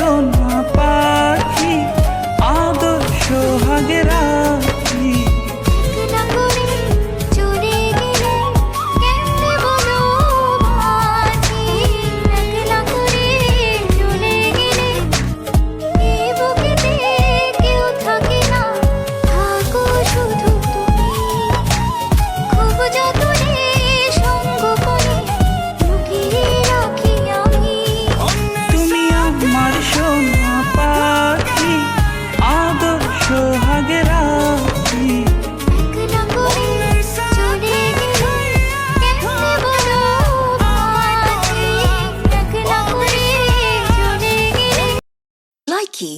সোনা পাখি আদর সোহাগে রাখি। একলা করে চলে গেলে কেমনে বলো বাঁচি, একলা করে চলে গেলে এই বুকেতে কেউ থাকে না, থাকো শুধু তুমি। খুব যতনে সঙ্গ করে লুকিয়ে রাখি আমি। তুমি আমার সোনা পাখি আদর সোহাগে রাখি। একলা করে চলে গেলে কেমনে বলো বাঁচি, একলা করে চলে গেলে। Likey